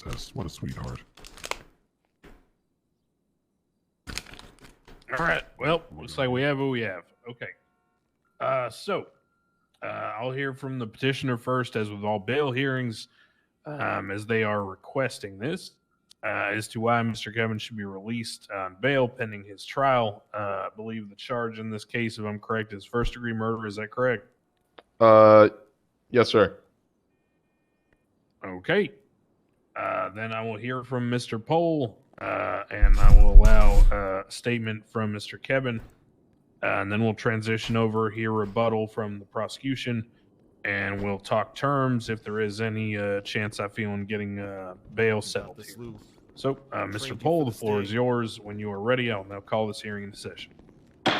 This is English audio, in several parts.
process. What a sweetheart. All right. Well, looks like we have what we have. Okay. I'll hear from the petitioner first, as with all bail hearings, as they are requesting this, as to why Mr. Kebun should be released on bail pending his trial. I believe the charge in this case, if I'm correct, is first-degree murder. Is that correct? Yes, sir. Okay. Then I will hear from Mr. Pohl, and I will allow a statement from Mr. Kebun, and then we'll transition over, hear rebuttal from the prosecution, and we'll talk terms if there is any chance I feel in getting bail settled here. So, Mr. Pohl, the floor is yours. When you are ready, I'll now call this hearing into session. All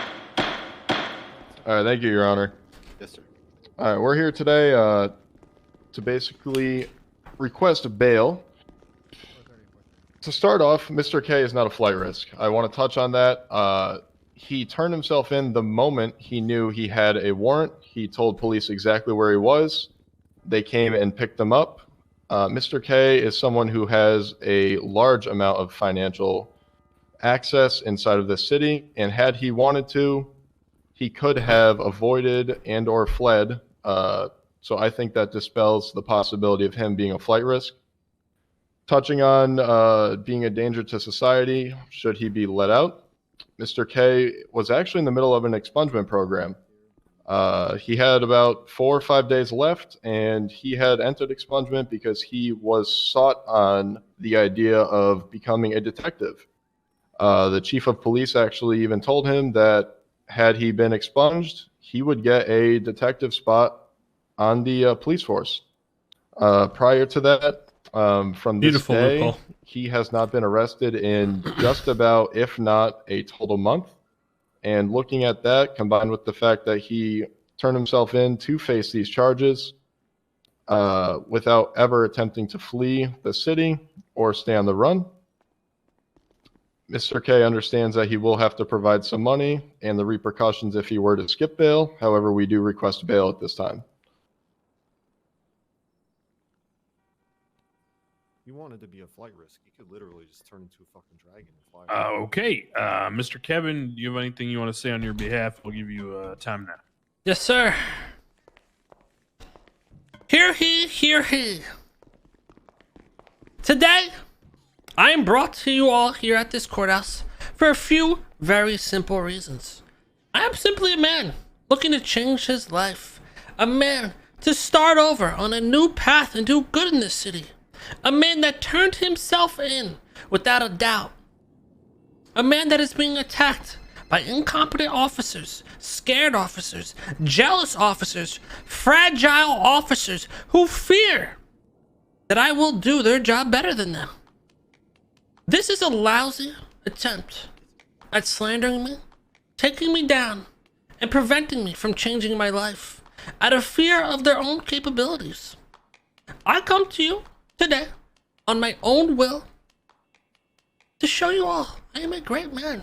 right, thank you, Your Honor. Yes, sir. All right, we're here today to basically request a bail. To start off, Mr. K is not a flight risk. I want to touch on that. He turned himself in the moment he knew he had a warrant. He told police exactly where he was. They came and picked him up. Mr. K is someone who has a large amount of financial access inside of this city, and had he wanted to, he could have avoided and or fled. So I think that dispels the possibility of him being a flight risk. Touching on being a danger to society, should he be let out? Mr. K was actually in the middle of an expungement program. He had about 4 or 5 days left, and he had entered expungement because he was sought on the idea of becoming a detective. The chief of police actually even told him that had he been expunged, he would get a detective spot on the police force. Prior to that, from this Beautiful day, loophole. he has not been arrested in just about, if not a total month. And looking at that, combined with the fact that he turned himself in to face these charges without ever attempting to flee the city or stay on the run, Mr. K understands that he will have to provide some money and the repercussions if he were to skip bail. However, we do request bail at this time. He wanted to be a flight risk. He could literally just turn into a fucking dragon and fly. Okay. Mr. Kebun, do you have anything you want to say on your behalf? We'll give you time now. Yes, sir. Hear he, hear he. Today, I am brought to you all here at this courthouse for a few very simple reasons. I am simply a man looking to change his life. A man to start over on a new path and do good in this city. A man that turned himself in without a doubt. A man that is being attacked by incompetent officers, scared officers, jealous officers, fragile officers who fear that I will do their job better than them. This is a lousy attempt at slandering me, taking me down, and preventing me from changing my life out of fear of their own capabilities. I come to you today on my own will to show you all I am a great man.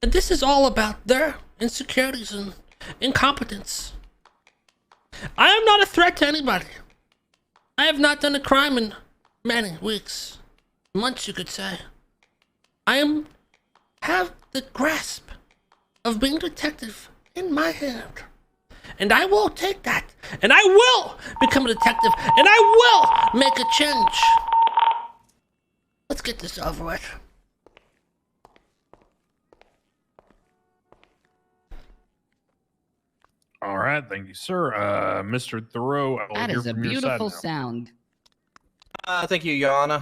And this is all about their insecurities and incompetence. I am not a threat to anybody. I have not done a crime in many weeks, months you could say. I have the grasp of being a detective in my hand. And I will take that, and I will become a detective, and I will make a change. Let's get this over with. All right, thank you, sir. Mr. Thoreau, I will That hear is a from your side beautiful now. sound. Thank you, Your Honor.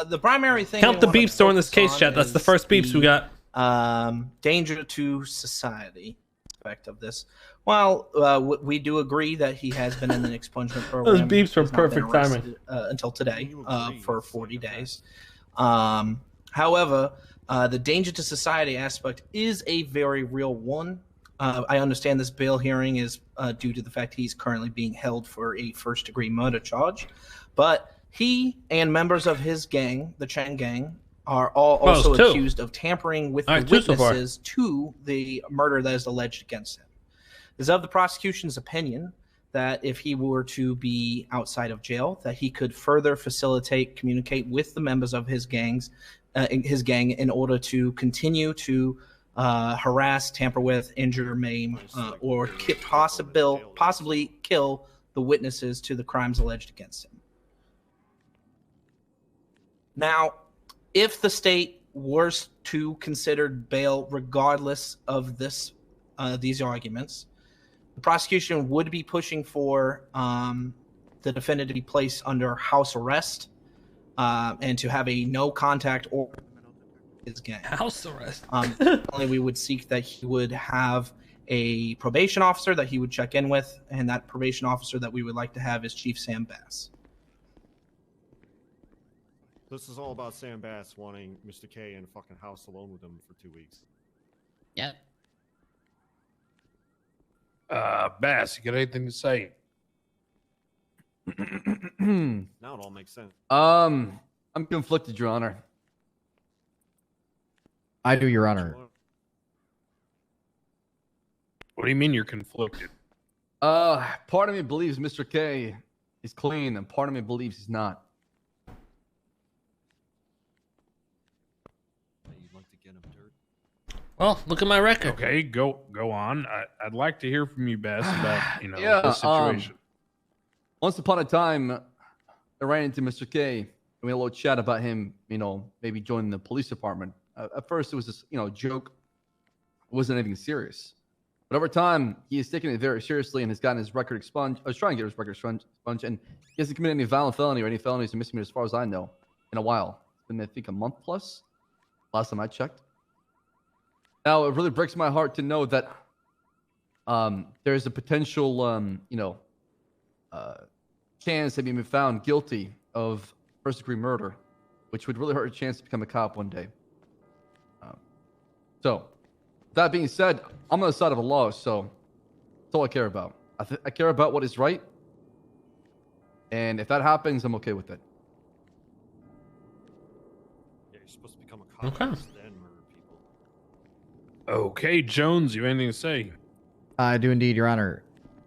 The primary thing... Count the I wanna beeps during this focus case, chat. on That's the is first beeps we got. Danger to society aspect of this. While we do agree that he has been in an expungement program. Those beeps were he's not been perfect timing. arrested, until today, for 40 days. However, the danger to society aspect is a very real one. I understand this bail hearing is due to the fact he's currently being held for a first-degree murder charge, but he and members of his gang, the Chang gang, are all also accused of tampering with the witnesses to the murder that is alleged against him. It is of the prosecution's opinion that if he were to be outside of jail, that he could further facilitate, communicate with the members of his gang in order to continue to harass, tamper with, injure, maim, or possibly kill the witnesses to the crimes alleged against him. Now, if the state was to consider bail regardless of these arguments, the prosecution would be pushing for the defendant to be placed under house arrest and to have a no contact order with his gang. House arrest. Only we would seek that he would have a probation officer that he would check in with, and that probation officer that we would like to have is Chief Sam Bass. This is all about Sam Bass wanting Mr. K in a fucking house alone with him for 2 weeks. Yep. Bass, you got anything to say? Now it all makes sense. I'm conflicted, Your Honor. I do, Your Honor. What do you mean you're conflicted? Part of me believes Mr. K is clean, and part of me believes he's not. You'd like to get him dirt? Well, look at my record. Okay, go on. I'd like to hear from you, Bass, about Yeah, the situation. Once upon a time, I ran into Mr. K, and we had a little chat about him, maybe joining the police department. At first, it was just, joke. It wasn't anything serious. But over time, he has taken it very seriously and has gotten his record expunged. I was trying to get his record expunged, and he hasn't committed any violent felony or any felonies or misdemeanors, as far as I know, in a while. It's been, I think, a month plus, last time I checked. Now, it really breaks my heart to know that there's a potential, chance of being found guilty of first-degree murder, which would really hurt a chance to become a cop one day. So, that being said, I'm on the side of the law, so that's all I care about. I care about what is right, and if that happens, I'm okay with it. Yeah, you're supposed to become a cop Okay. and then murder people. Okay, Jones, you have anything to say? I do indeed, Your Honor.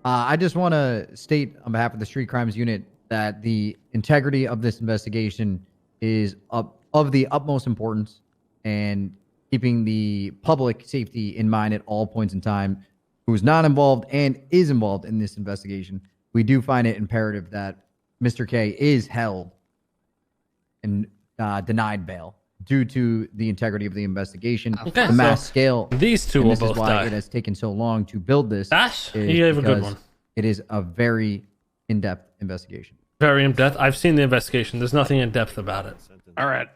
I just want to state on behalf of the Street Crimes Unit that the integrity of this investigation is of the utmost importance, and keeping the public safety in mind at all points in time, who's not involved and is involved in this investigation. We do find it imperative that Mr. K is held and denied bail due to the integrity of the investigation, Okay, the mass so scale. These two And will this is both why die. it has taken so long to build this. Dash, is you gave a good because one. It is a very in-depth investigation. Very in depth. I've seen the investigation. There's nothing in depth about it. All right,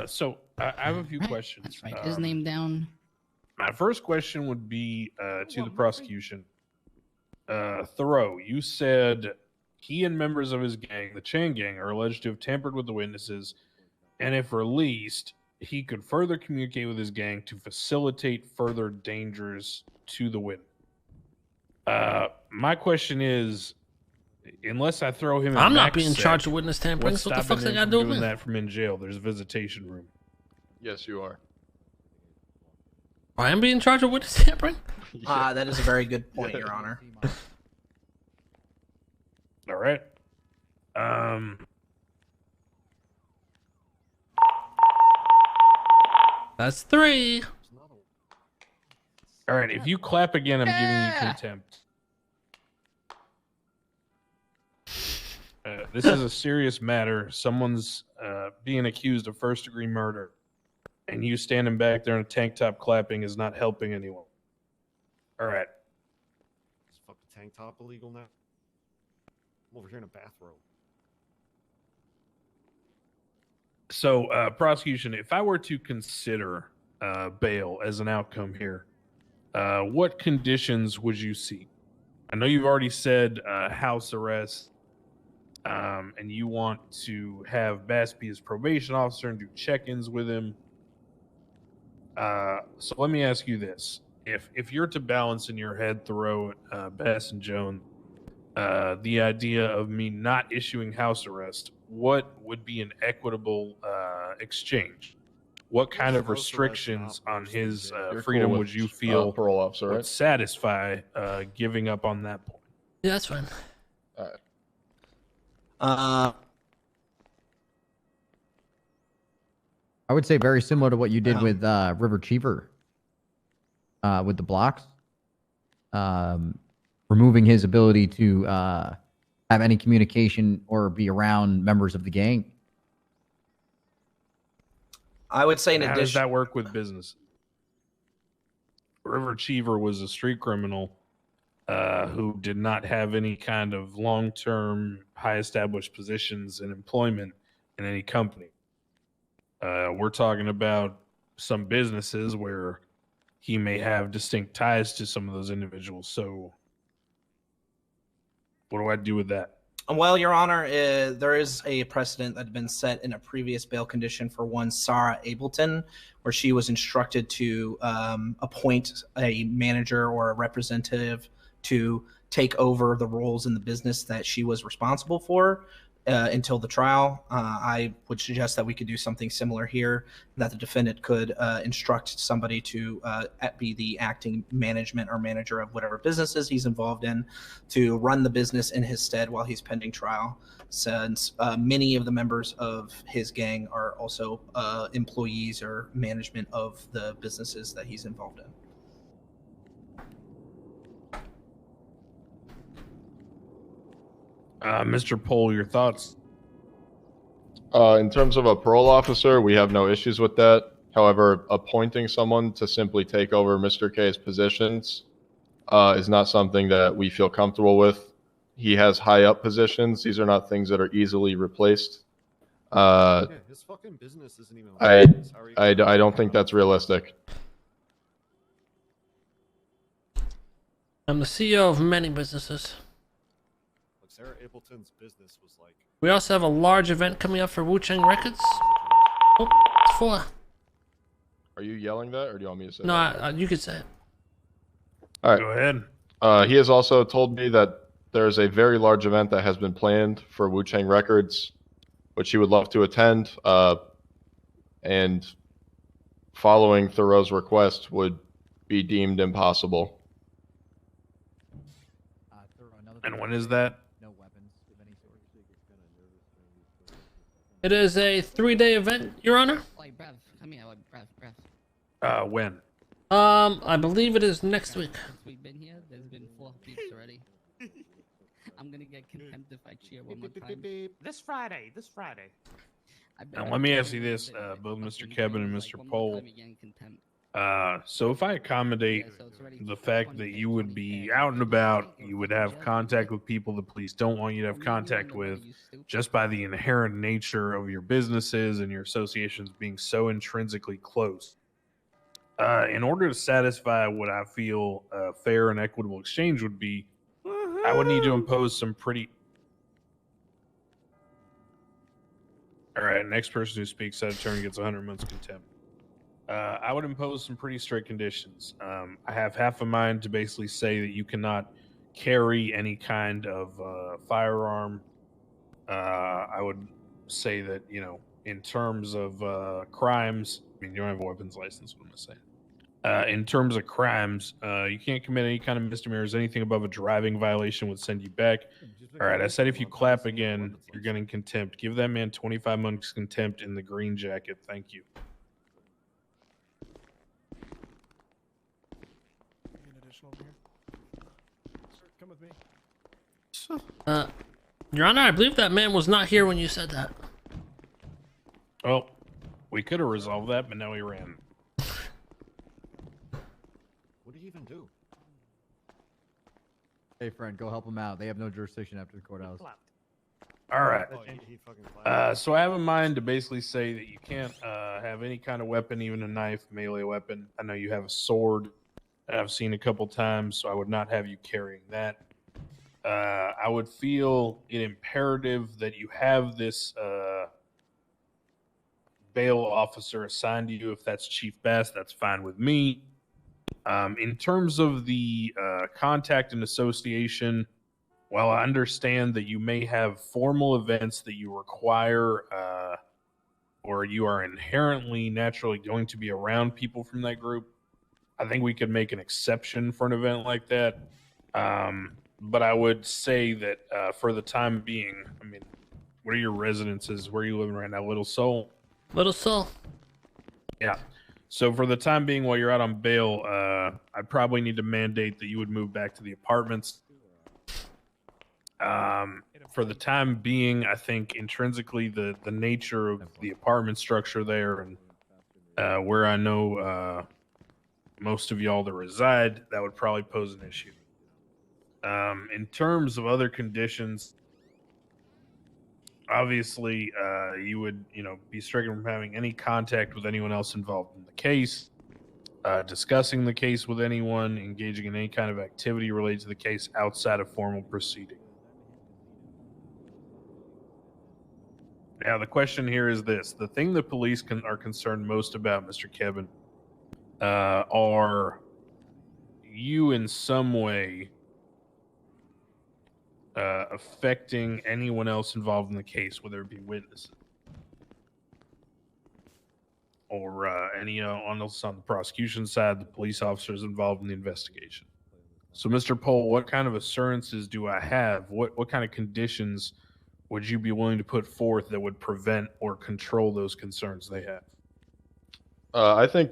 so I have a few questions. Let's write his name down. My first question would be to the prosecution. Thoreau, you said he and members of his gang, the Chain Gang, are alleged to have tampered with the witnesses, and if released, he could further communicate with his gang to facilitate further dangers to the witness. My question is, unless I throw him in I'm not max being sec, charged with witness tampering. what's So what the fuck's stopping that him got to from do with doing me? that from in jail? There's a visitation room. Yes, you are. I am being charged with witness tampering? That is a very good point, Your Honor. All right. That's 3. All right. If you clap again, I'm giving you contempt. This is a serious matter. Someone's being accused of first-degree murder, and you standing back there in a tank top clapping is not helping anyone. All right. Is fucking tank top illegal now? I'm over here in a bathrobe. So, prosecution, if I were to consider bail as an outcome here, what conditions would you seek? I know you've already said house arrest, and you want to have Bass be his probation officer and do check-ins with him. So let me ask you this. If you're to balance in your head, Thoreau, Bass, and Joan, the idea of me not issuing house arrest, what would be an equitable exchange? What kind of House arrest restrictions not on his You're freedom cool with, would you feel parole officer, would right? satisfy giving up on that point? Yeah, that's fine. Uh, I would say very similar to what you did with River Cheever, with the blocks, removing his ability to have any communication or be around members of the gang. I would say in How does addition. that work with business? River Cheever was a street criminal who did not have any kind of long-term, high-established positions in employment in any company. We're talking about some businesses where he may have distinct ties to some of those individuals. So what do I do with that? Well, Your Honor, there is a precedent that had been set in a previous bail condition for one Sarah Ableton, where she was instructed to appoint a manager or a representative to take over the roles in the business that she was responsible for until the trial. I would suggest that we could do something similar here, that the defendant could instruct somebody to be the acting management or manager of whatever businesses he's involved in to run the business in his stead while he's pending trial, since many of the members of his gang are also employees or management of the businesses that he's involved in. Mr. Pohl, your thoughts? In terms of a parole officer, we have no issues with that. However, appointing someone to simply take over Mr. K's positions is not something that we feel comfortable with. He has high up positions. These are not things that are easily replaced. Yeah, his fucking business isn't even. I don't think that's realistic. I'm the CEO of many businesses. Like Sarah Ableton's business was like. We also have a large event coming up for Wu Chang Records. Oh, it's 4. Are you yelling that, or do you want me to say No, that? you could say it. All right. Go ahead. He has also told me that there's a very large event that has been planned for Wu Chang Records, which he would love to attend. And following Thoreau's request would be deemed impossible. And when is that? No weapons of any sort. It is a 3-day event, Your Honor. Like, bruv, come here, like, bruv. When? I believe it is next week. Since we've been here, there's been 4 beeps already. I'm gonna get contempt if I cheer one more time. This Friday. Now, let me ask you this, both Mr. Kebun and Mr. Pohl. So if I accommodate the fact that you would be out and about, you would have contact with people the police don't want you to have contact with, just by the inherent nature of your businesses and your associations being so intrinsically close. In order to satisfy what I feel a fair and equitable exchange would be, I would need to impose some pretty... All right, next person who speaks out of turn gets 100 months contempt. I would impose some pretty strict conditions. I have half a mind to basically say that you cannot carry any kind of firearm. I would say that, you know, in terms of crimes, I mean, you don't have a weapons license, what am I saying? In terms of crimes, you can't commit any kind of misdemeanors. Anything above a driving violation would send you back. All right, I said if you clap again, you're getting contempt. Give that man 25 months contempt in the green jacket. Thank you. Come with me. Your Honor, I believe that man was not here when you said that. Well, we could have resolved that, but now he ran. What did he even do? Hey, friend, go help them out. They have no jurisdiction after the courthouse. All right. Oh, he fucking clapped. So I have in mind to basically say that you can't have any kind of weapon, even a knife, melee weapon. I know you have a sword that I've seen a couple times, so I would not have you carrying that. I would feel it imperative that you have this bail officer assigned to you. If that's Chief Bass, that's fine with me. In terms of the contact and association, while I understand that you may have formal events that you require or you are inherently naturally going to be around people from that group, I think we could make an exception for an event like that. but I would say that for the time being, I mean, what are your residences? Where are you living right now? Little Soul? Little Soul. Yeah. So for the time being, while you're out on bail, I probably need to mandate that you would move back to the apartments. For the time being, I think intrinsically the nature of the apartment structure there and where I know most of y'all that reside, that would probably pose an issue. In terms of other conditions, obviously you would be stricken from having any contact with anyone else involved in the case, discussing the case with anyone, engaging in any kind of activity related to the case outside of formal proceeding. Now, the question here is this. The thing the police are concerned most about, Mr. Kebun, are you in some way affecting anyone else involved in the case, whether it be witnesses or any on the prosecution side, the police officers involved in the investigation. So, Mr. Pohl, what kind of assurances do I have? What kind of conditions would you be willing to put forth that would prevent or control those concerns they have? I think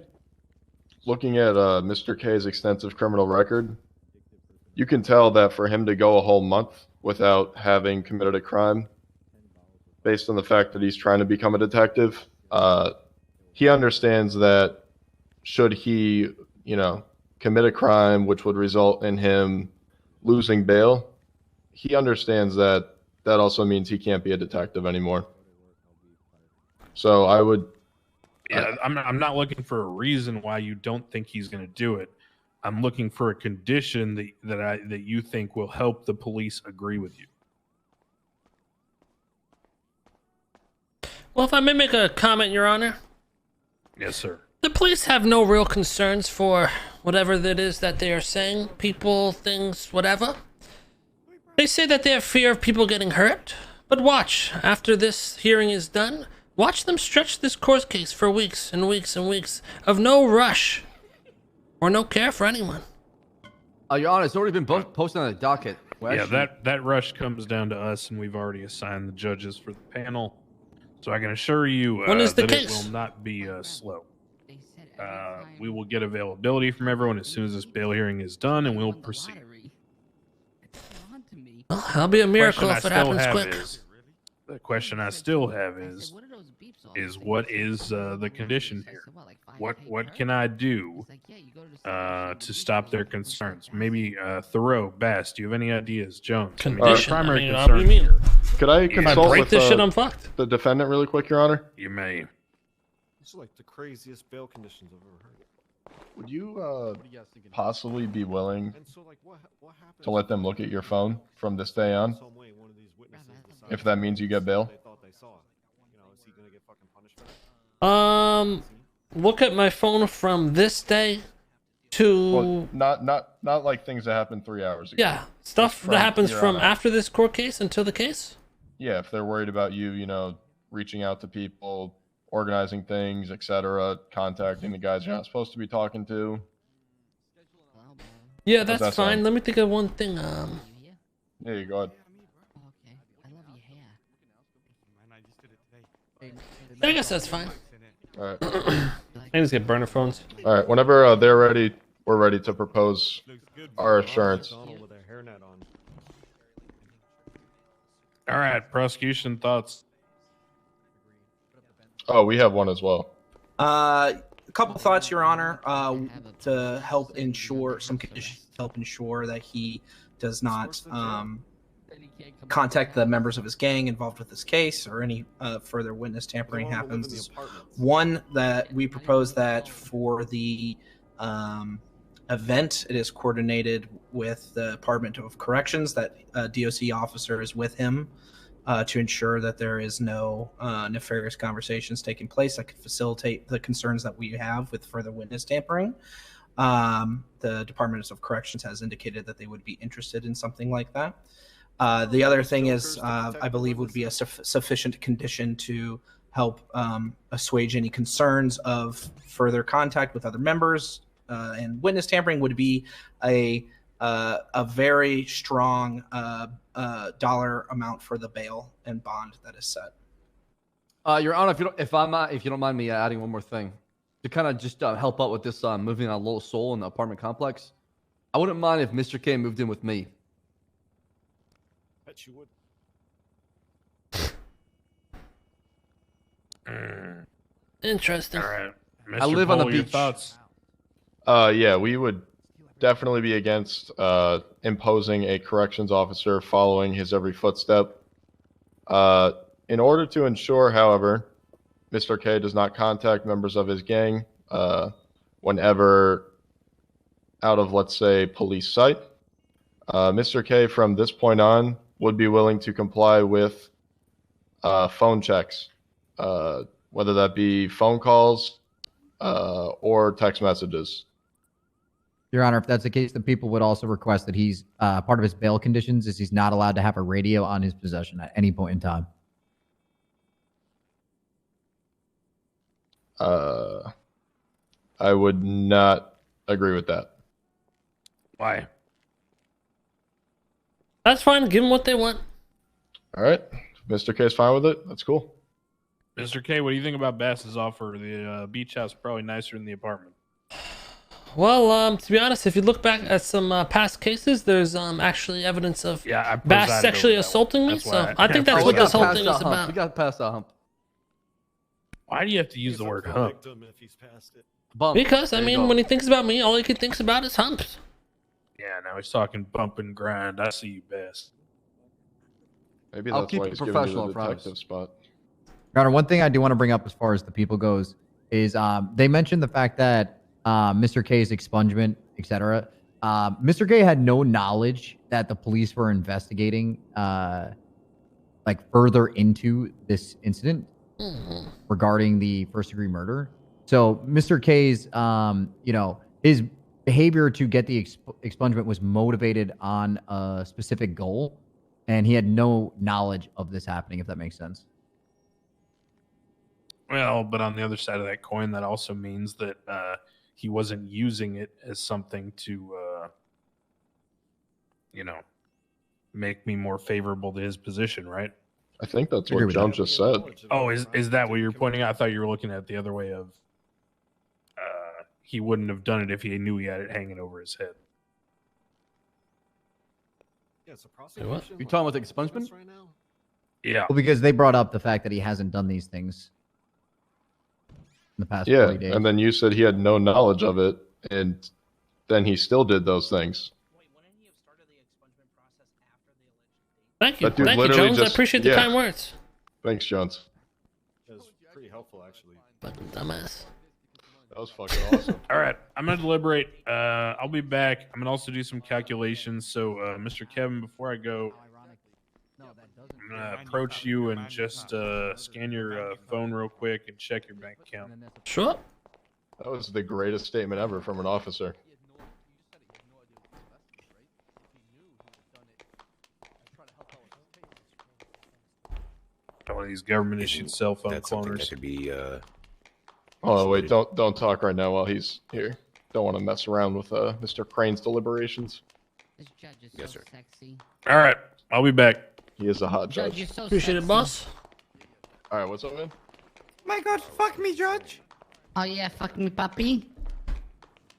looking at Mr. K's extensive criminal record, you can tell that for him to go a whole month without having committed a crime, based on the fact that he's trying to become a detective, he understands that should he, commit a crime which would result in him losing bail, he understands that that also means he can't be a detective anymore. So I would... Yeah, I'm not looking for a reason why you don't think he's going to do it. I'm looking for a condition that you think will help the police agree with you. Well, if I may make a comment, Your Honor. Yes, sir. The police have no real concerns for whatever that is that they are saying. People, things, whatever. They say that they have fear of people getting hurt. But watch, after this hearing is done, watch them stretch this court case for weeks and weeks and weeks of no rush or no care for anyone. Your Honor, it's already been posted on the docket. Well, Yeah, actually, that rush comes down to us, and we've already assigned the judges for the panel. So I can assure you When is the that case? it will not be slow. We will get availability from everyone as soon as this bail hearing is done, and we'll proceed. Well, that'll be a miracle if it happens quick. The question I still have is what is the condition here? What can I do to stop their concerns? Maybe Thoreau, Bass, do you have any ideas? Jones? Condition? Our primary what do you concern mean? here. Could I If I consult Break with this shit, I'm fucked. the defendant really quick, Your Honor? You may. This is like the craziest bail conditions I've ever heard. Would you possibly be willing And so, like, what happens to let them look at your phone from this day on, some way one of these witnesses decides if that means you get bail? they thought they saw? Is he gonna get fucking punished for that? Look at my phone from this day to Well, not like things that happened 3 hours ago. yeah, stuff from that happens here from on out. after this court case until the case. Yeah, if they're worried about you, reaching out to people, organizing things, etc., contacting the guys you're not supposed to be talking to. Yeah, How's that's that fine. sound? Let me think of one thing. There you go. Okay, I love your hair. I guess that's fine. All right. I just get burner phones. All right. Whenever they're ready, we're ready to propose our assurance. With a hairnet on. All right, prosecution thoughts. Oh, we have one as well. A couple thoughts, Your Honor, to help ensure some conditions to help ensure that he does not contact the members of his gang involved with this case or any further witness tampering happens. One, that we propose that for the event, it is coordinated with the Department of Corrections, that a DOC officer is with him to ensure that there is no nefarious conversations taking place that could facilitate the concerns that we have with further witness tampering. The Department of Corrections has indicated that they would be interested in something like that. The other thing is, I believe, would be a sufficient condition to help assuage any concerns of further contact with other members. And witness tampering would be a a very strong dollar amount for the bail and bond that is set. Your Honor, if you don't mind me adding one more thing, to kind of just help out with this moving on Little Soul in the apartment complex, I wouldn't mind if Mr. K moved in with me. Bet you would. Interesting. All right. Mr. I live on the Pohl, your beach. Thoughts? Yeah, we would definitely be against imposing a corrections officer following his every footstep. In order to ensure, however, Mr. K does not contact members of his gang whenever out of, let's say, police sight, Mr. K from this point on would be willing to comply with phone checks, whether that be phone calls or text messages. Your Honor, if that's the case, the people would also request that he's part of his bail conditions is he's not allowed to have a radio on his possession at any point in time. I would not agree with that. Why? That's fine. Give them what they want. All right. If Mr. K is fine with it, that's cool. Mr. K, what do you think about Bass's offer? The beach house probably nicer than the apartment. Well, to be honest, if you look back at some past cases, there's actually evidence of I Bass presided sexually over that assaulting one. me. That's So why I think that's what this whole thing is We about. got past that hump. Why do you have to use the word hump? Victim if he's past it. Bump. Because, I There you mean, go. when he thinks about me, all he thinks about is humps. Yeah, now he's talking bump and grind. I see you, Bass. Maybe I'll that's keep why it he's giving you professional, the I promise. detective spot. Your Honor, one thing I do want to bring up as far as the people goes is they mentioned the fact that Mr. K's expungement, etc. Mr. K had no knowledge that the police were investigating like further into this incident regarding the first-degree murder. So Mr. K's, his behavior to get the expungement was motivated on a specific goal, and he had no knowledge of this happening, if that makes sense. Well, but on the other side of that coin, that also means that he wasn't using it as something to, make me more favorable to his position, right? I think that's Agree what with John that. just said. Oh, is that what you're pointing out? I thought you were looking at it the other way of he wouldn't have done it if he knew he had it hanging over his head. Yeah, it's a what? prosecution. You talking about the expungement? Right now? Yeah. Well, because they brought up the fact that he hasn't done these things in the past Yeah, 40 days. and then you said he had no knowledge of it, and then he still did those things. Thank you. That dude Thank you, literally Jones. I just- appreciate the yeah. kind words. Thanks, Jones. It was pretty helpful, actually. Fucking dumbass. That was fucking awesome. All right, I'm gonna deliberate. I'll be back. I'm gonna also do some calculations. So, Mr. Kevin, before I go, I'm gonna approach you and just scan your phone real quick and check your bank account. Sure. That was the greatest statement ever from an officer. One of these government-issued cell phone That's something that cloners. could be. Oh wait, don't talk right now while he's here. Don't want to mess around with Mr. Crane's deliberations. This judge is Yes, so sir. sexy. All right, I'll be back. He is a hot Judge, judge. you're so Appreciate it, sexy. boss. All right, what's up, man? My God, fuck me, Judge. Oh yeah, fuck me, puppy.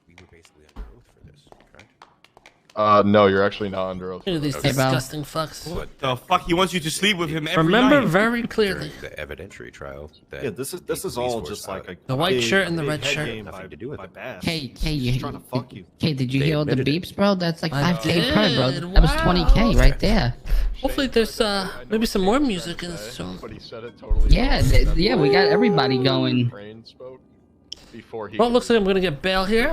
We were basically under oath for this, correct? No, you're actually not under oath. Look at these Hey, bro. disgusting fucks. But The fuck? He wants you to sleep with him every Remember night. very clearly. during the evidentiary trial, that Yeah, this is the all police just force like a The white big- shirt and the big red head shirt. game Nothing by- to do with by it. Bass. Hey, He's you, just trying to fuck you. did you They hear all the admitted beeps, bro? That's like I 5K per, bro. did. That was Wow. 20K right there. Hopefully there's maybe some more music in soon. But he said it totally. Yeah, wrong. th- That's yeah, why we got everybody going. Crane spoke before he. Well, it could looks like I'm gonna get bail here.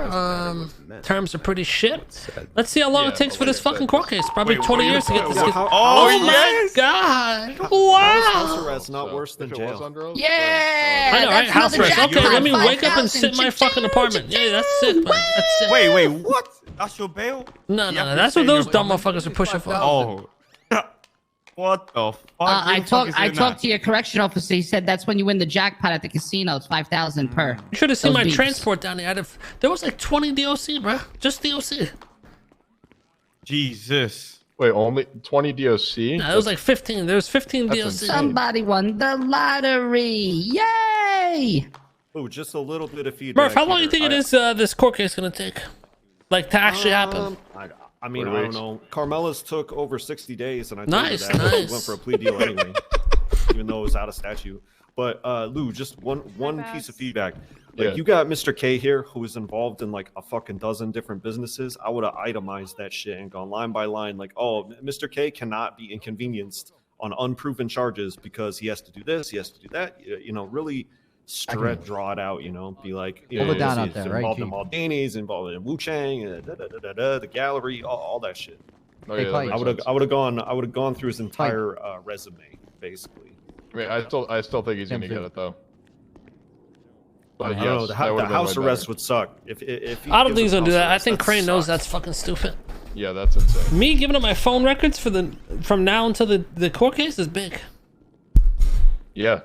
Terms are pretty shit. Let's see how long Yeah, it takes but for like this I said, fucking court case. Probably Wait, 20 wait, years to get wait, this. wait, kid- how- Oh Oh, my yes! god! House Wow! arrest not So, worse than if it was jail. under oath, Yeah! I know, right? that's House another arrest. Okay, jackpot. let me wake up and sit in my 5,000. fucking apartment. Yeah, that's sick, man. That's sick. Wait, what? That's your bail? No, You no, have no. to That's say what those your- dumb motherfuckers are pushing for. Oh. What the fuck? I Who the fuck talked. is I in talked that? to your correction officer. He said that's when you win the jackpot at the casino. It's 5,000 per. You should have seen Those my beeps. transport down there. There was like 20 DOC, bro. Just DOC. Jesus. Wait, only 20 DOC? No, it was like 15. There was 15 That's DLC. insane. Somebody won the lottery! Yay! Oh, just a little bit of feedback. Murph, how long do you here. think it is this court case gonna take? Like to actually happen? I mean, 3 I don't weeks. know. Carmela's took over 60 days, and I told Nice, her that nice. she went for a plea deal anyway, even though it was out of statute. But Lou, just one piece of feedback. Like Yeah. you got Mr. K here, who is involved in like a fucking dozen different businesses. I would have itemized that shit and gone line by line, like, oh, Mr. K cannot be inconvenienced on unproven charges because he has to do this, he has to do that. You know, really draw it out. You know, be like, you Hold know, it down out he's there, right, involved in Chief? Maldini's, involved in Wu Chang, the gallery, all that shit. Oh, Hey, yeah, that Clay. makes I would sense. have gone through his entire resume, basically. I mean, I still think he's gonna get it though. But I don't know. yes, The, that would've been house way arrest better. would suck. If he I don't gives think he's us gonna do house that. I arrest, think Crane knows sucks. that's fucking stupid. Yeah, that's insane. Me giving up my phone records for from now until the court case is big. Yeah.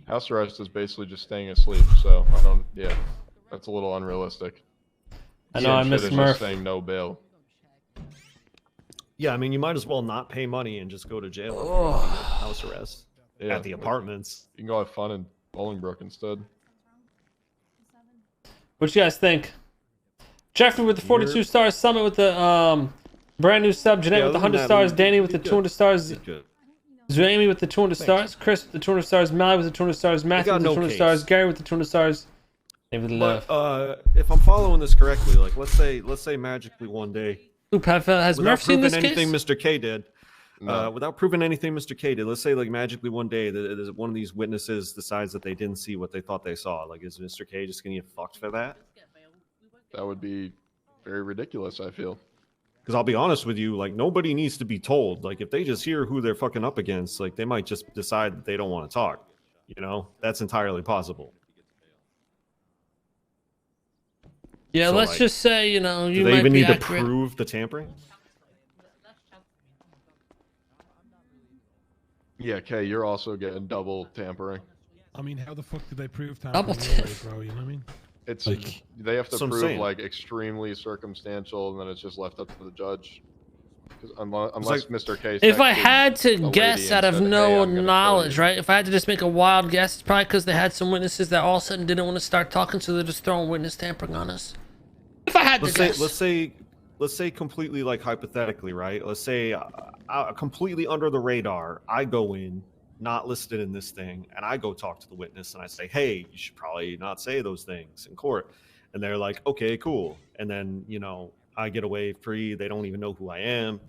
House arrest is basically just staying asleep, so I don't. Yeah, that's a little unrealistic. I know I Shit miss is Murph. just saying no bail. Yeah, I mean, you might as well not pay money and just go to jail. Oh. House arrest Yeah, at the apartments. You can go have fun in Bolingbrook instead. What you guys think? Jeffrey with the 42 stars, Summit with the brand new sub, Jeanette Yeah, with the other than 100 that, stars, we- Danny with the we good. 200 stars, Good. Zuami with the 200 stars, Chris with the 200 stars, Mally with the 200 stars, Matthew got with the no 200 case. stars, Gary with the 200 stars, David Love. But if I'm following this correctly, like let's say magically one day, Oop, has without Murph seen proving this anything case? Mr. K did, No. without proving anything Mr. K did, let's say like magically one day that one of these witnesses decides that they didn't see what they thought they saw. Like, is Mr. K just gonna get fucked for that? That would be very ridiculous, I feel. Because I'll be honest with you, like nobody needs to be told. Like if they just hear who they're fucking up against, like they might just decide that they don't want to talk. You know, that's entirely possible. Yeah, So, let's like, just say, you know, Do you they might even be need to accurate. prove the tampering? Yeah, Kay, you're also getting double tampering. I mean, how the fuck did they prove Double tampering anyway, tip. bro? You know what I mean? It's Like- they have to That's what I'm prove saying. like extremely circumstantial, and then it's just left up to the judge. 'Cause unless like- Mr. K. If I texted had a to lady guess out and of said, "Hey, no I'm gonna kill knowledge, you," right? If I had to just make a wild guess, it's probably because they had some witnesses that all of a sudden didn't want to start talking, so they're just throwing witness tampering on us. If I had to guess. Let's say completely like hypothetically, right? Let's say completely under the radar, I go in, not listed in this thing, and I go talk to the witness and I say, hey, you should probably not say those things in court. And they're like, okay, cool. And then, you know, I get away free. They don't even know who I am.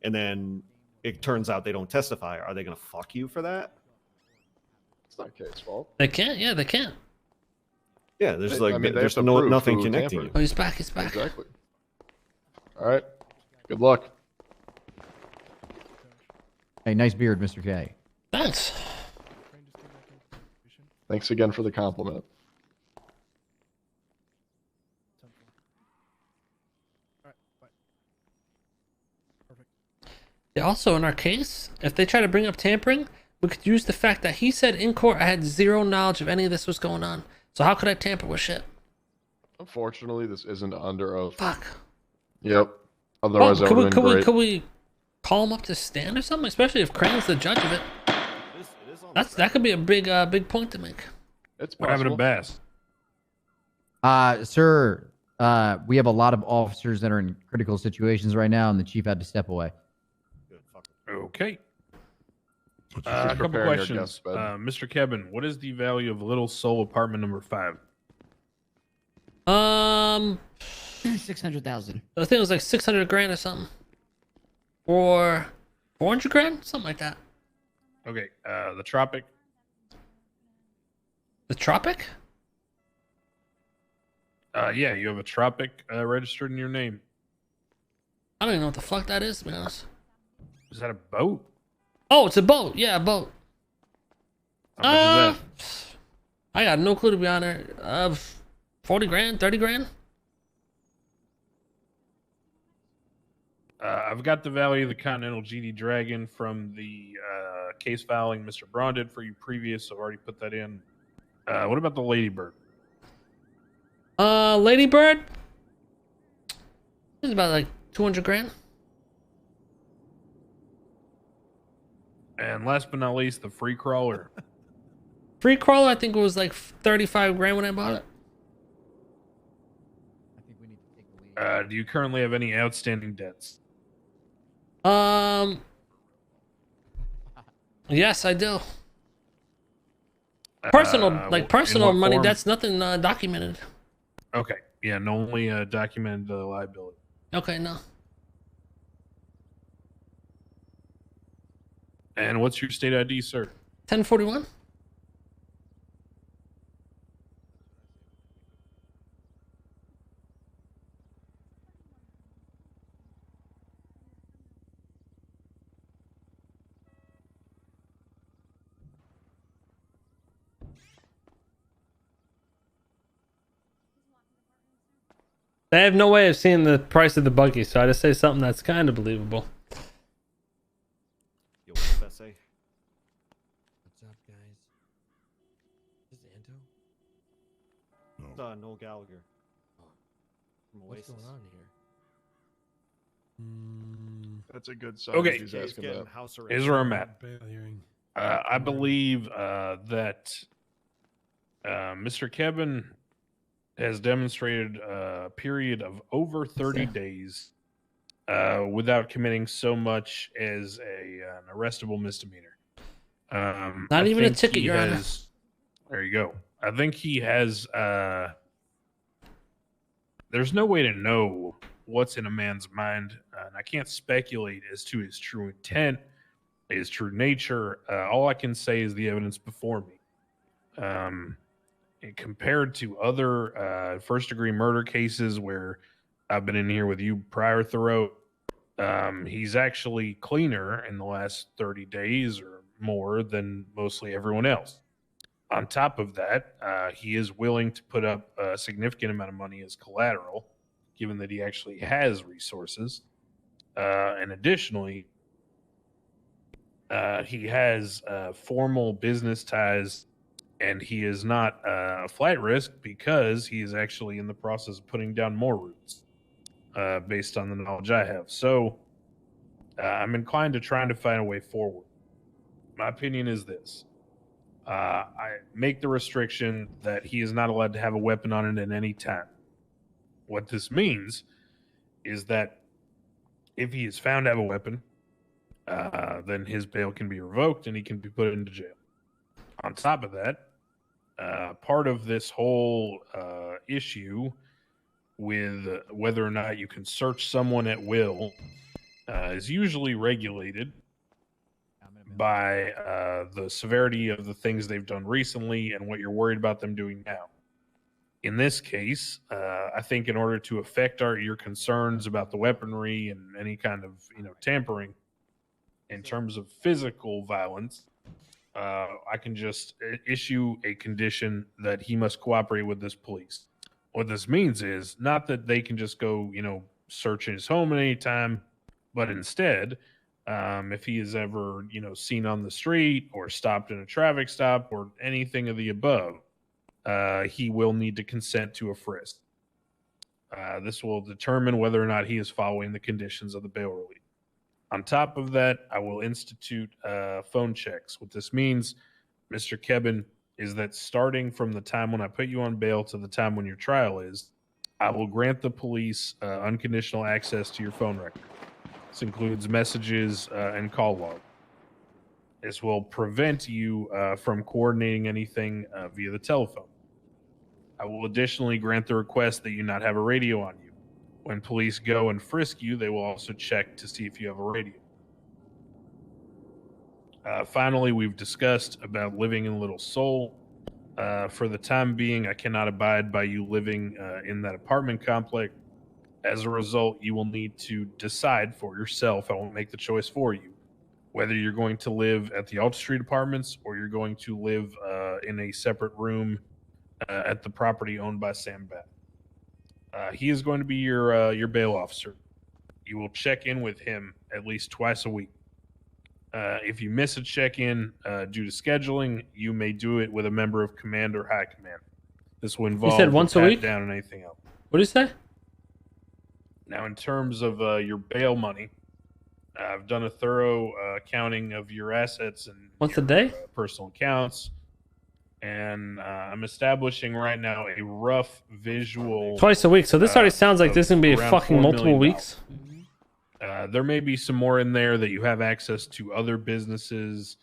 And then it turns out they don't testify. Are they going to fuck you for that? It's not Kay's fault. They can't. Yeah, they can't. Yeah, there's I like mean, they there's have to prove nothing who connecting tampered. Oh, he's back. He's back. Exactly. All right. Good luck. Hey, nice beard, Mr. K. Thanks. Thanks again for the compliment. Yeah, also, in our case, if they try to bring up tampering, we could use the fact that he said in court I had zero knowledge of any of this was going on. So how could I tamper with shit? Unfortunately, this isn't under oath. Fuck. Yep. Well, Otherwise, that could would have been great. we call him up to stand or something? Especially if Crane's the judge of it. That could be a big point to make. It's What happened to possible. Bass? Sir, we have a lot of officers that are in critical situations right now, and the chief had to step away. Okay. Just A couple preparing your questions. guest bed. Mr. Kebun, what is the value of Little Soul apartment number 5? 600,000. I think it was like 600 grand or something. Or 400 grand? Something like that. Okay. The Tropic. The Tropic? Yeah, you have a Tropic registered in your name. I don't even know what the fuck that is, to be honest. Is that a boat? Oh, it's a boat. Yeah, a boat. How much is I got no clue, to be honest. 40 grand, 30 grand? that? I've got the value of the Continental GD Dragon from the case filing Mr. Braun did for you previous. I've already put that in. What about the Ladybird? Ladybird. It's about like 200 grand. And last but not least, the free crawler. Free crawler, I think it was like 35 grand when I bought it. I think we need to take the lead. Do you currently have any outstanding debts? Yes, I do. Personal, like in personal what money. form? That's nothing documented. Okay. Yeah, and only documented liability. Okay, no. And what's your state ID, sir? 1041. They have no way of seeing the price of the buggy, so I just say something that's kind of believable. Yo, what's that say? What's up, guys? Is this Anto? It's, Noel Gallagher. From What's Oasis. going on here? That's a good sign. Okay. He's He's asking getting that. house arrest. Here's where I'm at. Bail hearing. I believe that Mr. Kebun has demonstrated a period of over 30 days without committing so much as an arrestable misdemeanor. Not even a think ticket, he Your Honor. has- There you go. I think he has. There's no way to know what's in a man's mind, and I can't speculate as to his true intent, his true nature. All I can say is the evidence before me. And compared to other first-degree murder cases where I've been in here with you prior, Thoreau, he's actually cleaner in the last 30 days or more than mostly everyone else. On top of that, he is willing to put up a significant amount of money as collateral, given that he actually has resources. And additionally, he has formal business ties, and he is not a flight risk because he is actually in the process of putting down more roots, based on the knowledge I have. So I'm inclined to trying to find a way forward. My opinion is this. I make the restriction that he is not allowed to have a weapon on it at any time. What this means is that if he is found to have a weapon, then his bail can be revoked and he can be put into jail. On top of that, part of this whole issue with whether or not you can search someone at will is usually regulated by the severity of the things they've done recently and what you're worried about them doing now. In this case, I think in order to affect your concerns about the weaponry and any kind of tampering in terms of physical violence, I can just issue a condition that he must cooperate with this police. What this means is not that they can just go search his home at any time, but instead, if he is ever, seen on the street or stopped in a traffic stop or anything of the above, he will need to consent to a frisk. This will determine whether or not he is following the conditions of the bail relief. On top of that, I will institute phone checks. What this means, Mr. Kebun, is that starting from the time when I put you on bail to the time when your trial is, I will grant the police unconditional access to your phone record. This includes messages and call log. This will prevent you from coordinating anything via the telephone. I will additionally grant the request that you not have a radio on you. When police go and frisk you, they will also check to see if you have a radio. Finally, we've discussed about living in Little Seoul. For the time being, I cannot abide by you living in that apartment complex. As a result, you will need to decide for yourself. I won't make the choice for you, whether you're going to live at the Alta Street Apartments or you're going to live in a separate room at the property owned by Sam Bath. He is going to be your bail officer. You will check in with him at least twice a week. If you miss a check-in due to scheduling, you may do it with a member of command or high command. This will involve said once a pat week? down and anything else. What do you say? Now, in terms of your bail money, I've done a thorough accounting of your assets and Once a your, day? personal accounts, and I'm establishing right now a rough visual. Twice a week. So this already sounds like this is gonna be around fucking $4 multiple million. weeks. There may be some more in there that you have access to other businesses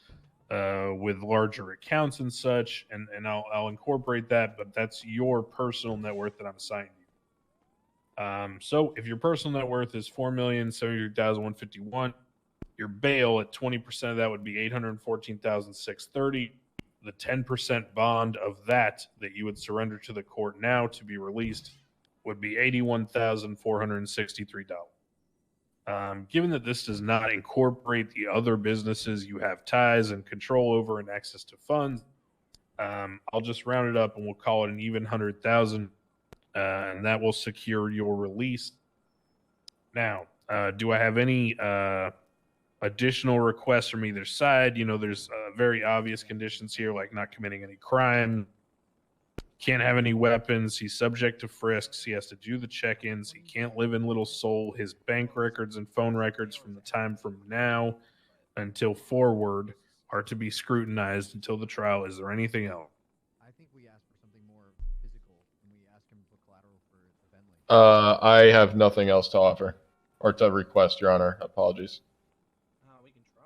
with larger accounts and such, and I'll incorporate that, but that's your personal net worth that I'm assigning you. So if your personal net worth is $4,073,151, your bail at 20% of that would be $814,630. The 10% bond of that you would surrender to the court now to be released would be $81,463. Given that this does not incorporate the other businesses you have ties and control over and access to funds, I'll just round it up and we'll call it an even 100,000, and that will secure your release. Now, do I have any additional requests from either side? You know, there's very obvious conditions here, like not committing any crime, can't have any weapons, he's subject to frisks, he has to do the check-ins, he can't live in Little Seoul, his bank records and phone records from the time from now until forward are to be scrutinized until the trial. Is there anything else? I think we asked for something more physical, and we asked him to put collateral for the event. I have nothing else to offer or to request, Your Honor. Apologies. We can try.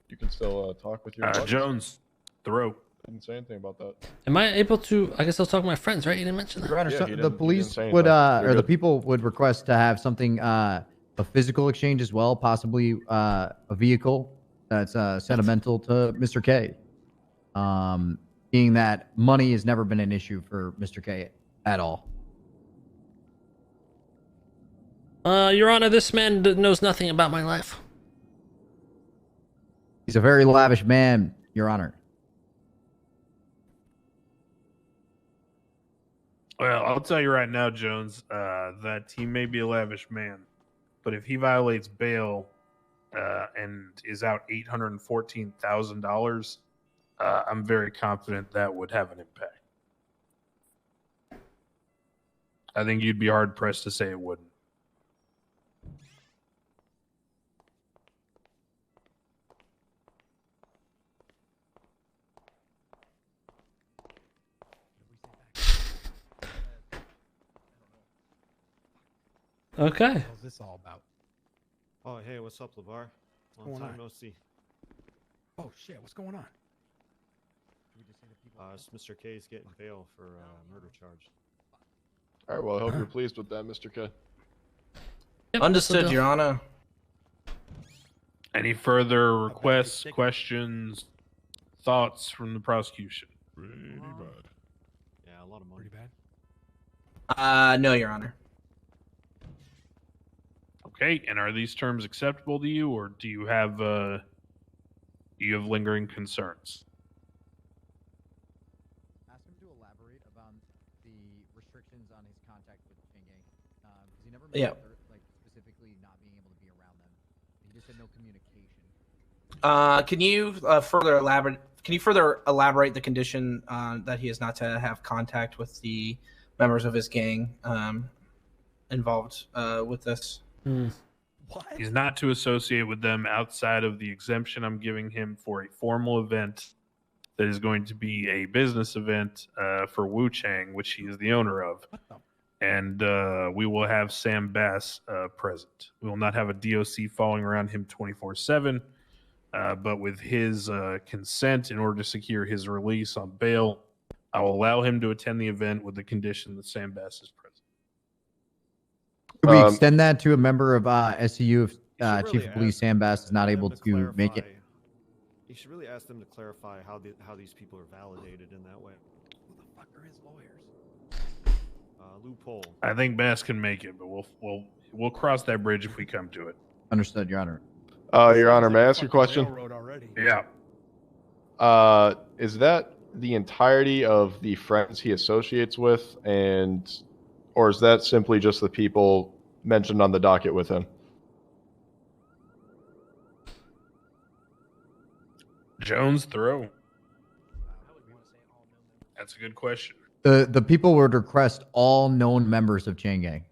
You can still talk with your buddies. Jones, Thoreau. Didn't say anything about that. Am I able to? I guess I'll talk to my friends, right? You didn't mention that. Your Honor, Yeah, so he the didn't- he police didn't say would, anything. You're or the good. people would request to have something, a physical exchange as well, possibly a vehicle that's sentimental to Mr. K. Being that money has never been an issue for Mr. K at all. Your Honor, this man knows nothing about my life. He's a very lavish man, Your Honor. Well, I'll tell you right now, Jones, that he may be a lavish man, but if he violates bail and is out $814,000, I'm very confident that would have an impact. I think you'd be hard pressed to say it wouldn't. Okay. What's this all about? Oh, hey, what's up, LeVar? Long going time on? no see. Oh shit, what's going on? It's Mr. K's getting bail for murder charge. All right, well, I hope you're pleased with that, Mr. K. Yep, Understood, that's Your Honor. Any further requests, questions, thoughts from the prosecution? Pretty bad. Yeah, a lot of money. Pretty bad. No, Your Honor. Okay, and are these terms acceptable to you, or do you have lingering concerns? Ask him to elaborate about the restrictions on his contact with Chang'e, because he never mentioned like specifically not being able to be around them. He just said no communication. Can you further elaborate? Can you further elaborate the condition that he is not to have contact with the members of his gang involved with this? What? He's not to associate with them outside of the exemption I'm giving him for a formal event that is going to be a business event for Wu Chang, which he is the owner of. What the? And we will have Sam Bass present. We will not have a DOC following around him 24/7, but with his consent, in order to secure his release on bail, I will allow him to attend the event with the condition that Sam Bass is present. Could we extend that to a member of SCU if really Chief of Police ask Sam Bass is not them able to make it? clarify- You should really ask them to clarify how these people are validated in that way. Who the fuck are his lawyers? Loophole. I think Bass can make it, but we'll cross that bridge if we come to it. Understood, Your Honor. Your Honor, may I ask you a question? Railroad already. Yeah. Is that the entirety of the friends he associates with, or is that simply just the people mentioned on the docket with him? Jones, Thoreau. That's a good question. The people would request all known members of Chain Gang.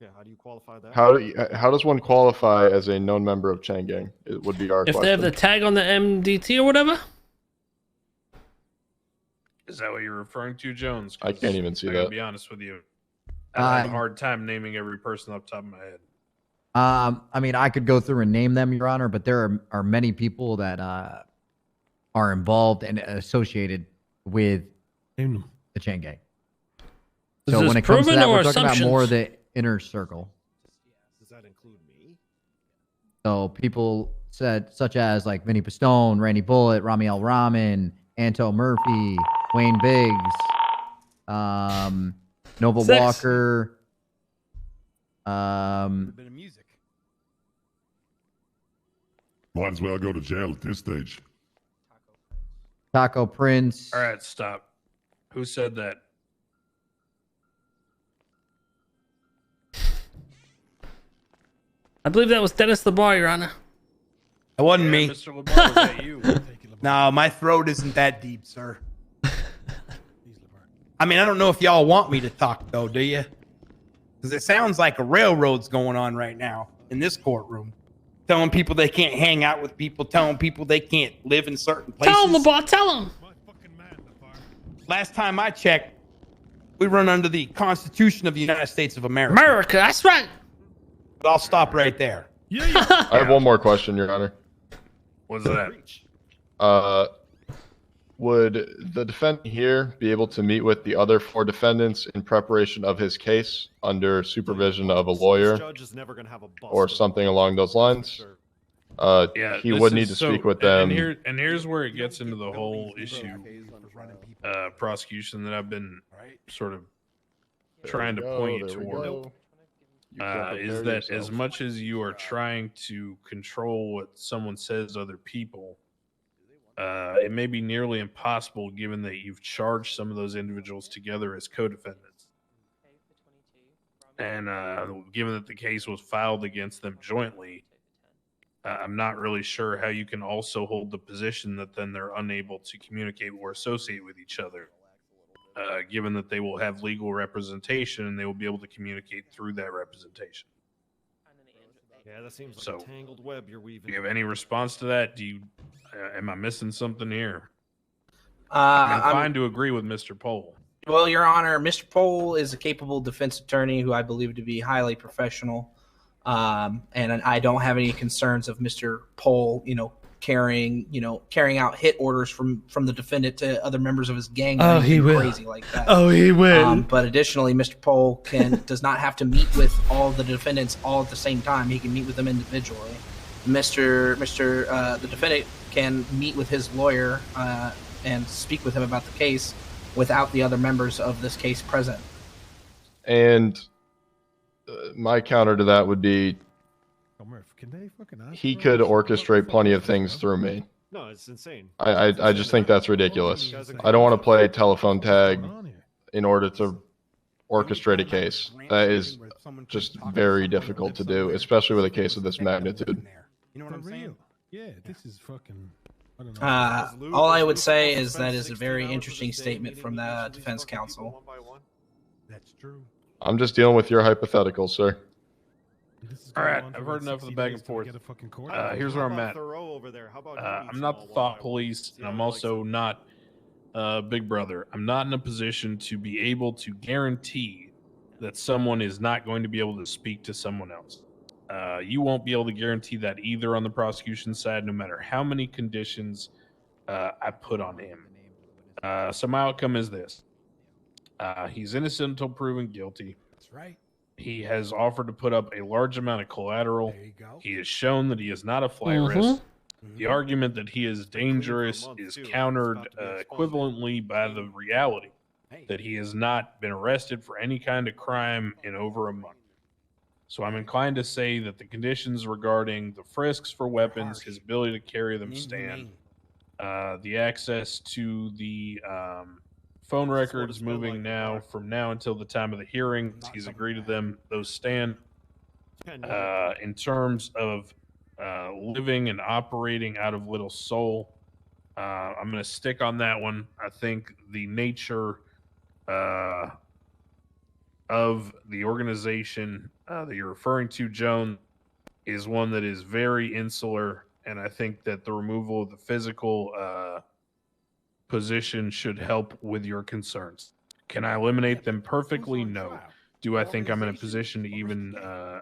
Yeah, how do you qualify that? How does one qualify as a known member of Chain Gang? It would be our If question. they have the tag on the MDT or whatever. Is that what you're referring to, Jones? I can't even see I gotta that. be honest with you. I have a hard time naming every person off the top of my head. I mean, I could go through and name them, Your Honor, but there are many people that are involved and associated with the Chain Gang. Is So this when it comes to proven that, or we're talking about more assumptions? the inner circle. Does that include me? So people said, such as like Vinny Pistone, Randy Bullitt, Ramiel Rahman, Anto Murphy, Wayne Biggs, Nova Six. Walker, Bit of music. Might as well go to jail at this stage. Taco Prince. All right, stop. Who said that? I believe that was Dennis the Bar, Your Honor. It wasn't Yeah, me. Mr. LeBron, was that you? No, my throat isn't that deep, sir. I mean, I don't know if y'all want me to talk, though, do you? Because it sounds like a railroad's going on right now in this courtroom. Telling people they can't hang out with people, telling people they can't live in certain places. Tell him, LeBar, tell him. Last time I checked, we run under the Constitution of the United States of America. America, that's right. But I'll stop right there. I have one more question, Your Honor. What's that? Would the defendant here be able to meet with the other 4 defendants in preparation of his case under supervision of a lawyer Judge is never gonna have a bust or of- something along those lines? Yeah, He this would is need to so- speak with and them. here's where it gets into the whole issue prosecution that I've been sort of trying to point you toward. Is that as much as you are trying to control what someone says to other people, it may be nearly impossible given that you've charged some of those individuals together as co-defendants. And given that the case was filed against them jointly, I'm not really sure how you can also hold the position that then they're unable to communicate or associate with each other, given that they will have legal representation and they will be able to communicate through that representation. Yeah, that seems like So, a tangled web you're Do weaving. you have any response to that? Do you? Am I missing something here? I'm I'm fine to agree with Mr. Pohl. Well, Your Honor, Mr. Pohl is a capable defense attorney who I believe to be highly professional, and I don't have any concerns of Mr. Pohl, carrying out hit orders from the defendant to other members of his gang. or Oh, anything he will. crazy like that. Oh, he will. But additionally, Mr. Pohl does not have to meet with all the defendants all at the same time. He can meet with them individually. The defendant can meet with his lawyer and speak with him about the case without the other members of this case present. And my counter to that would be he could orchestrate plenty of things through me. No, it's insane. I just think that's ridiculous. I don't want to play telephone tag in order to orchestrate a case. That is just very difficult to do, especially with a case of this magnitude. You know what I'm saying? Yeah, this is fucking. I don't know. All I would say is that is a very interesting statement from the defense counsel. That's true. I'm just dealing with your hypotheticals, sir. All right, I've heard enough of the back and forth. Here's where I'm at. I'm not the thought police, and I'm also not Big Brother. I'm not in a position to be able to guarantee that someone is not going to be able to speak to someone else. You won't be able to guarantee that either on the prosecution side, no matter how many conditions I put on him. So my outcome is this. He's innocent until proven guilty. That's right. He has offered to put up a large amount of collateral. There you go. He has shown that he is not a flight risk. The argument that he is dangerous is countered equivalently by the reality that he has not been arrested for any kind of crime in over a month. So I'm inclined to say that the conditions regarding the frisks for weapons, his ability to carry them stand, the access to the phone records moving now from now until the time of the hearing, he's agreed to them, those stand. In terms of living and operating out of Little Seoul, I'm going to stick on that one. I think the nature of the organization that you're referring to, Joan, is one that is very insular, and I think that the removal of the physical position should help with your concerns. Can I eliminate them perfectly? No. Do I think I'm in a position to even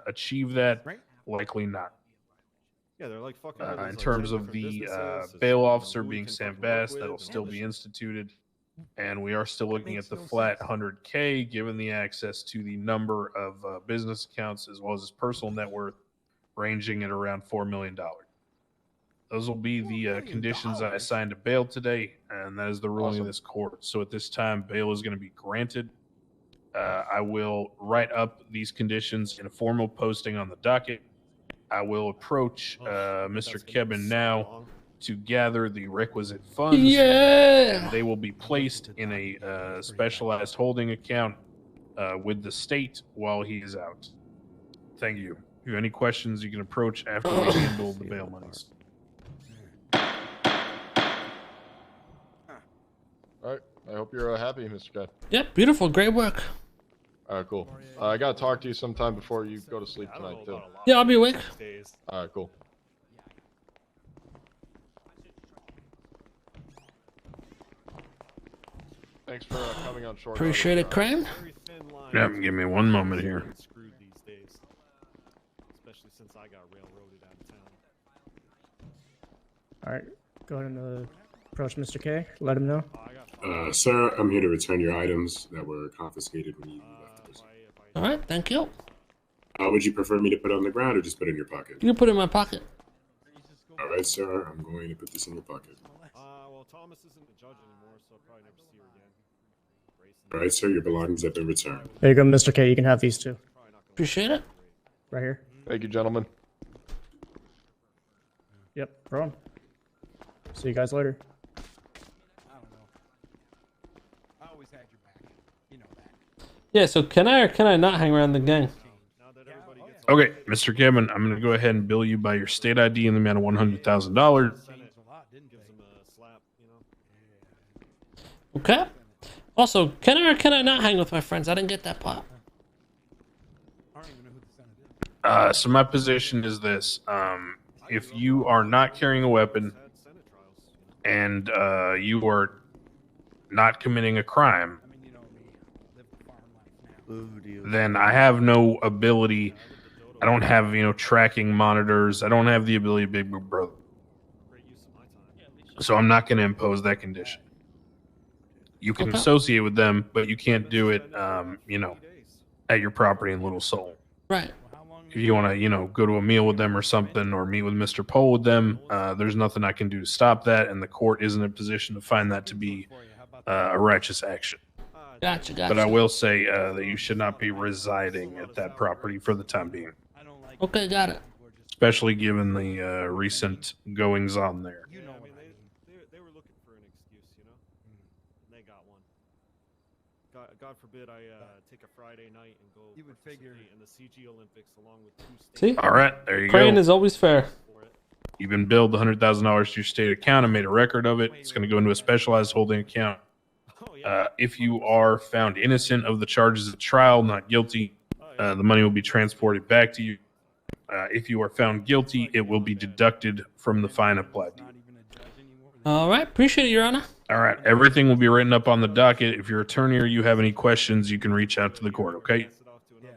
achieve that? Likely not. Yeah, they're like fucking. In terms of the bail officer being Sam Bass, that'll still be instituted. And we are still looking at the flat 100K, given the access to the number of business accounts as well as his personal net worth, ranging at around $4 million. Those will be the conditions I assigned to bail today, and that is the ruling of this court. So at this time, bail is going to be granted. I will write up these conditions in a formal posting on the docket. I will approach Mr. Kebun now to gather the requisite funds. Yeah. And they will be placed in a specialized holding account with the state while he is out. Thank you. If you have any questions, you can approach after we handle the bail monies. All right. I hope you're happy, Mr. K. Yep, beautiful. Great work. All right, cool. I got to talk to you sometime before you go to sleep tonight, too. Yeah, I'll be awake. All right, cool. Thanks for coming on short. Appreciate it, Crane. Yeah, give me one moment here. Screwed these days, especially since I got railroaded out of town. All right, go ahead and approach Mr. K. Let him know. Sir, I'm here to return your items that were confiscated when you left the prison. All right, thank you. Would you prefer me to put it on the ground or just put it in your pocket? You can put it in my pocket. All right, sir. I'm going to put this in your pocket. Well, Thomas isn't the judge anymore, so I'll probably never see her again. All right, sir. Your belongings have been returned. There you go, Mr. K. You can have these two. Appreciate it. Right here. Thank you, gentlemen. Yep, throw 'em. See you guys later. Yeah, so can I or can I not hang around the gang? Okay, Mr. Kevin, I'm going to go ahead and bill you by your state ID in the amount of $100,000. Okay. Also, can I or can I not hang with my friends? I didn't get that part. So my position is this. If you are not carrying a weapon and you are not committing a crime, then I have no ability. I don't have, tracking monitors. I don't have the ability of Big Brother. So I'm not going to impose that condition. You can associate with them, but you can't do it, at your property in Little Seoul. Right. If you want to, go to a meal with them or something, or meet with Mr. Poe with them, there's nothing I can do to stop that, and the court isn't in a position to find that to be a righteous action. Gotcha. But I will say that you should not be residing at that property for the time being. Okay, got it. Especially given the recent goings on there. They were looking for an excuse, and they got one. God forbid I take a Friday night and go participate in the CG Olympics along with 2 states. See? All right, there you Crane go. is always fair. You've been billed $100,000 to your state account and made a record of it. It's going to go into a specialized holding account. If you are found innocent of the charges at trial, not guilty, the money will be transported back to you. If you are found guilty, it will be deducted from the fine applied to you. All right, appreciate it, Your Honor. All right, everything will be written up on the docket. If your attorney or you have any questions, you can reach out to the court, okay?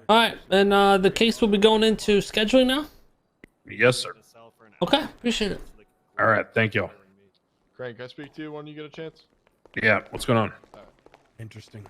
All right, and the case will be going into scheduling now? Yes, sir. Okay, appreciate it. All right, thank you. Craig, can I speak to you when you get a chance? Yeah, what's going on? Interesting.